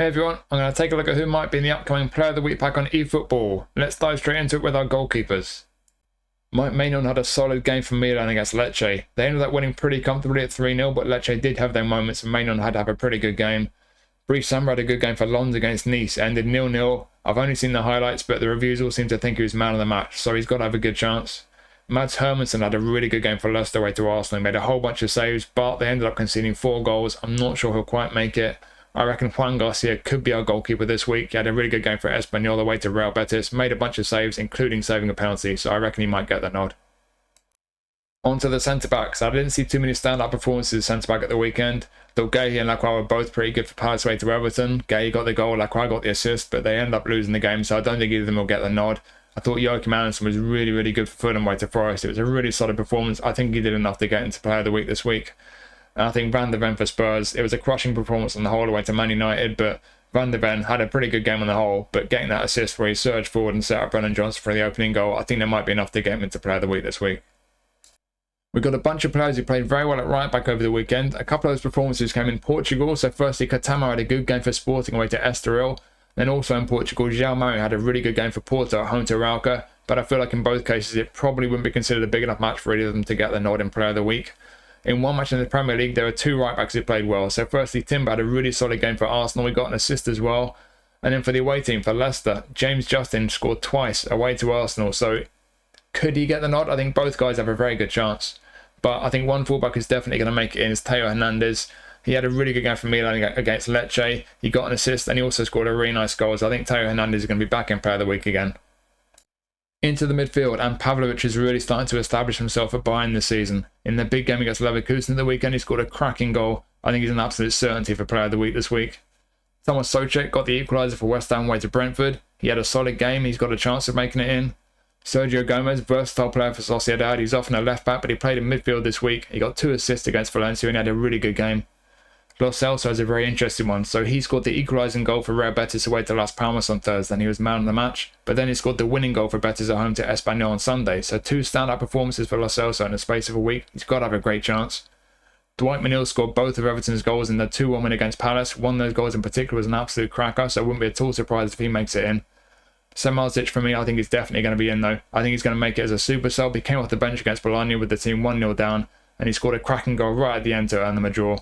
Hey everyone, I'm going to take a look at who might be in the upcoming Player of the Week pack on eFootball. Let's dive straight into it with our goalkeepers. Mike Maignan had a solid game for Milan against Lecce. They ended up winning pretty comfortably at 3-0, but Lecce did have their moments and Maignan had to have a pretty good game. Brice Samba had a good game for Lens against Nice, ended 0-0. I've only seen the highlights, but the reviews all seem to think he was man of the match, so he's got to have a good chance. Mads Hermansen had a really good game for Leicester away to Arsenal. He made a whole bunch of saves, but they ended up conceding 4 goals. I'm not sure he'll quite make it. I reckon Juan Garcia could be our goalkeeper this week. He had a really good game for Espanyol away to Real Betis, made a bunch of saves, including saving a penalty, so I reckon he might get the nod. On to the centre-backs. I didn't see too many stand-up performances of centre-back at the weekend. Though Gay and Lacroix were both pretty good for Palace away to Everton. Gay got the goal, Lacroix got the assist, but they end up losing the game, so I don't think either of them will get the nod. I thought Joachim Andersen was really good for Fulham away to Forest. It was a really solid performance. I think he did enough to get into Player of the Week this week. And I think Van der Ven for Spurs, it was a crushing performance on the whole away to Man United, but Van der Ven had a pretty good game on the whole, but getting that assist where he surged forward and set up Brennan Johnson for the opening goal, I think that might be enough to get him into Player of the Week this week. We've got a bunch of players who played very well at right back over the weekend. A couple of those performances came in Portugal, so firstly Katama had a good game for Sporting away to Estoril. Then also in Portugal, João Mario had a really good game for Porto at home to Rauca, but I feel like in both cases it probably wouldn't be considered a big enough match for either of them to get the nod in Player of the Week. In one match in the Premier League, there were 2 right-backs who played well. So firstly, Timber had a really solid game for Arsenal. He got an assist as well. And then for the away team, for Leicester, James Justin scored twice away to Arsenal. So could he get the nod? I think both guys have a very good chance. But I think one fullback is definitely going to make it in is Theo Hernandez. He had a really good game for Milan against Lecce. He got an assist and he also scored a really nice goal. So I think Theo Hernandez is going to be back in Player of the Week again. Into the midfield, and Pavlovic is really starting to establish himself at Bayern this season. In the big game against Leverkusen at the weekend, he scored a cracking goal. I think he's an absolute certainty for Player of the Week this week. Thomas Soucek got the equaliser for West Ham away to Brentford. He had a solid game, he's got a chance of making it in. Sergio Gomez, versatile player for Sociedad. He's often a left back, but he played in midfield this week. He got 2 assists against Valencia and he had a really good game. Lo Celso is a very interesting one. So he scored the equalising goal for Real Betis away to Las Palmas on Thursday and he was man of the match. But then he scored the winning goal for Betis at home to Espanyol on Sunday. So 2 stand-up performances for Lo Celso in the space of a week. He's got to have a great chance. Dwight Manil scored both of Everton's goals in the 2-1 win against Palace. One of those goals in particular was an absolute cracker, so I wouldn't be at all surprised if he makes it in. Samardzic for me, I think he's definitely going to be in though. I think he's going to make it as a super sub. He came off the bench against Bologna with the team 1-0 down and he scored a cracking goal right at the end to earn them a draw.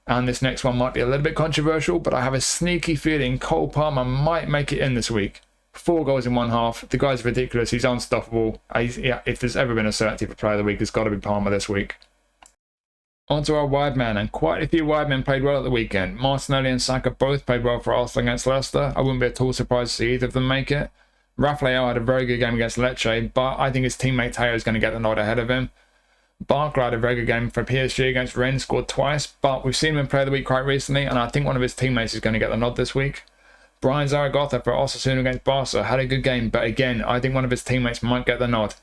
And this next one might be a little bit controversial, but I have a sneaky feeling Cole Palmer might make it in this week. 4 goals in one half. The guy's ridiculous. He's unstoppable. If there's ever been a certainty for Player of the Week, it's got to be Palmer this week. On to our wide man, and quite a few wide men played well at the weekend. Martinelli and Saka both played well for Arsenal against Leicester. I wouldn't be at all surprised to see either of them make it. Rafael had a very good game against Lecce, but I think his teammate Teo is going to get the nod ahead of him. Barkley had a very good game for PSG against Rennes, scored twice, but we've seen him in Player of the Week quite recently, and I think one of his teammates is going to get the nod this week. Brian Zaragoza for Osasuna against Barca had a good game, but again, I think one of his teammates might get the nod.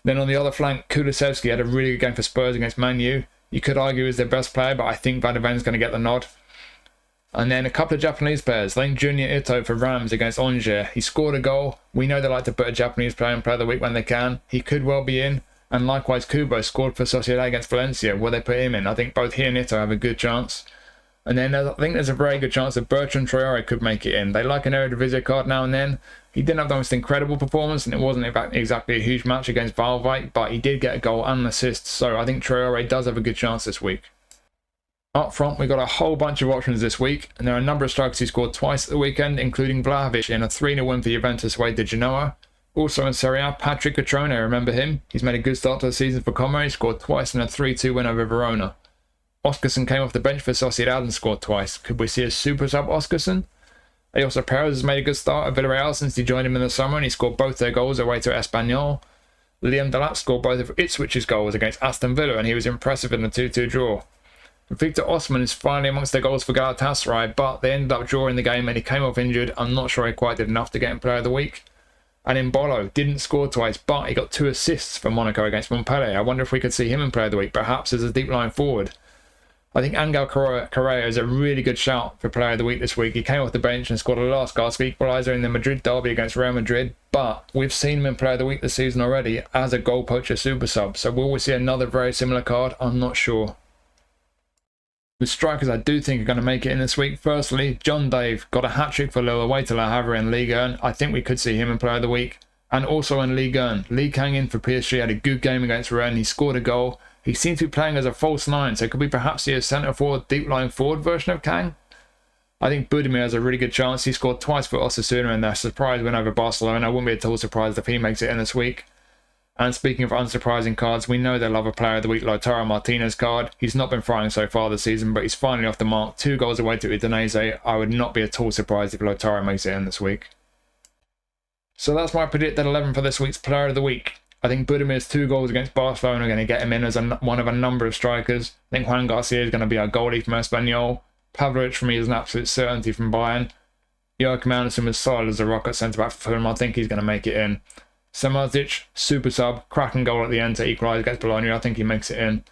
Then on the other flank, Kulusevski had a really good game for Spurs against Man U. You could argue he's their best player, but I think Van der Ven is going to get the nod. And then a couple of Japanese players, like Junior Ito for Rams against Angers. He scored a goal. We know they like to put a Japanese player in Player of the Week when they can. He could well be in. And likewise, Kubo scored for Sociedad against Valencia. Will they put him in? I think both he and Ito have a good chance. And then I think there's a very good chance that Bertrand Traore could make it in. They like an Eredivisie card now and then. He didn't have the most incredible performance, and it wasn't exactly a huge match against Waalwijk, but he did get a goal and an assist. So I think Traore does have a good chance this week. Up front, we got a whole bunch of options this week, and there are a number of strikers who scored twice at the weekend, including Vlahovic in a 3-0 win for Juventus away to Genoa. Also in Serie A, Patrick Cutrone, remember him? He's made a good start to the season for Como. He scored twice in a 3-2 win over Verona. Oscarson came off the bench for Sociedad and scored twice. Could we see a super sub Oscarson? Eyosa Perez has made a good start at Villarreal since he joined him in the summer and he scored both their goals away to Espanyol. Liam Delat scored both of Ipswich's goals against Aston Villa and he was impressive in the 2-2 draw. Victor Osman is finally amongst their goals for Galatasaray, but they ended up drawing the game and he came off injured. I'm not sure he quite did enough to get in Player of the Week. And Mbolo didn't score twice, but he got 2 assists for Monaco against Montpellier. I wonder if we could see him in Player of the Week, perhaps as a deep line forward. I think Angel Correa is a really good shout for Player of the Week this week. He came off the bench and scored a last-gasp equaliser in the Madrid derby against Real Madrid, but we've seen him in Player of the Week this season already as a goal poacher super sub, so will we see another very similar card? I'm not sure. With strikers I do think are going to make it in this week. Firstly, John Dave got a hat-trick for Lille away to Le Havre in Ligue 1. I think we could see him in Player of the Week. And also in Ligue 1, Lee Kang-in for PSG had a good game against Rennes. He scored a goal. He seems to be playing as a false nine, so could we perhaps see a centre-forward, deep-line forward version of Kang? I think Budimir has a really good chance. He scored twice for Osasuna in their surprise win over Barcelona. I wouldn't be at all surprised if he makes it in this week. And speaking of unsurprising cards, we know they love a Player of the Week Lautaro Martinez card. He's not been firing so far this season, but he's finally off the mark. 2 goals away to Udinese. I would not be at all surprised if Lautaro makes it in this week. So that's my predicted 11 for this week's Player of the Week. I think Budimir's 2 goals against Barcelona are going to get him in as one of a number of strikers. I think Juan Garcia is going to be our goalie from Espanyol. Pavlovic for me is an absolute certainty from Bayern. Joachim Andersen was solid as a rock at centre-back for Fulham. I think he's going to make it in. Samardzic, super sub, cracking goal at the end to equalise against Bologna. I think he makes it in.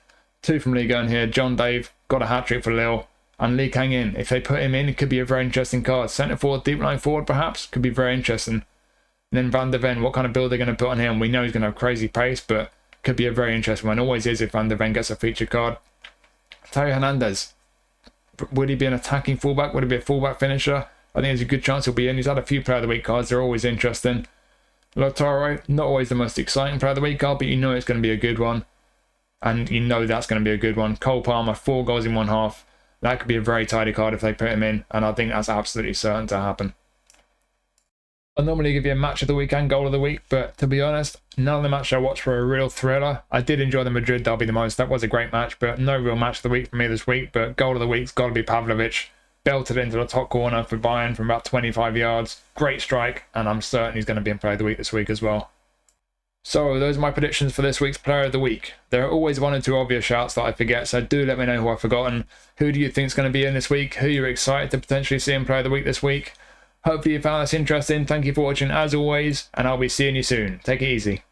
2 from Ligue 1 here. John Dave got a hat-trick for Lille. And Lee Kang-in. If they put him in, it could be a very interesting card. Centre-forward, deep-line forward perhaps. Could be very interesting. And then Van der Ven, what kind of build they're going to put on him? We know he's going to have crazy pace, but could be a very interesting one. Always is if Van der Ven gets a feature card. Theo Hernandez. Would he be an attacking fullback? Would he be a fullback finisher? I think there's a good chance he'll be in. He's had a few Player of the Week cards. They're always interesting. Lautaro, not always the most exciting Player of the Week card, but you know it's going to be a good one. And you know that's going to be a good one. Cole Palmer, 4 goals in 1 half. That could be a very tidy card if they put him in. And I think that's absolutely certain to happen. I normally give you a match of the week and goal of the week, but to be honest, none of the matches I watched were a real thriller. I did enjoy the Madrid derby the most. That was a great match, but no real match of the week for me this week. But goal of the week's got to be Pavlovic. Belted into the top corner for Bayern from about 25 yards. Great strike, and I'm certain he's going to be in Player of the Week this week as well. So those are my predictions for this week's Player of the Week. There are always 1 or 2 obvious shouts that I forget, so do let me know who I've forgotten. Who do you think is going to be in this week? Who you're excited to potentially see in Player of the Week this week? Hopefully you found this interesting. Thank you for watching as always, and I'll be seeing you soon. Take it easy.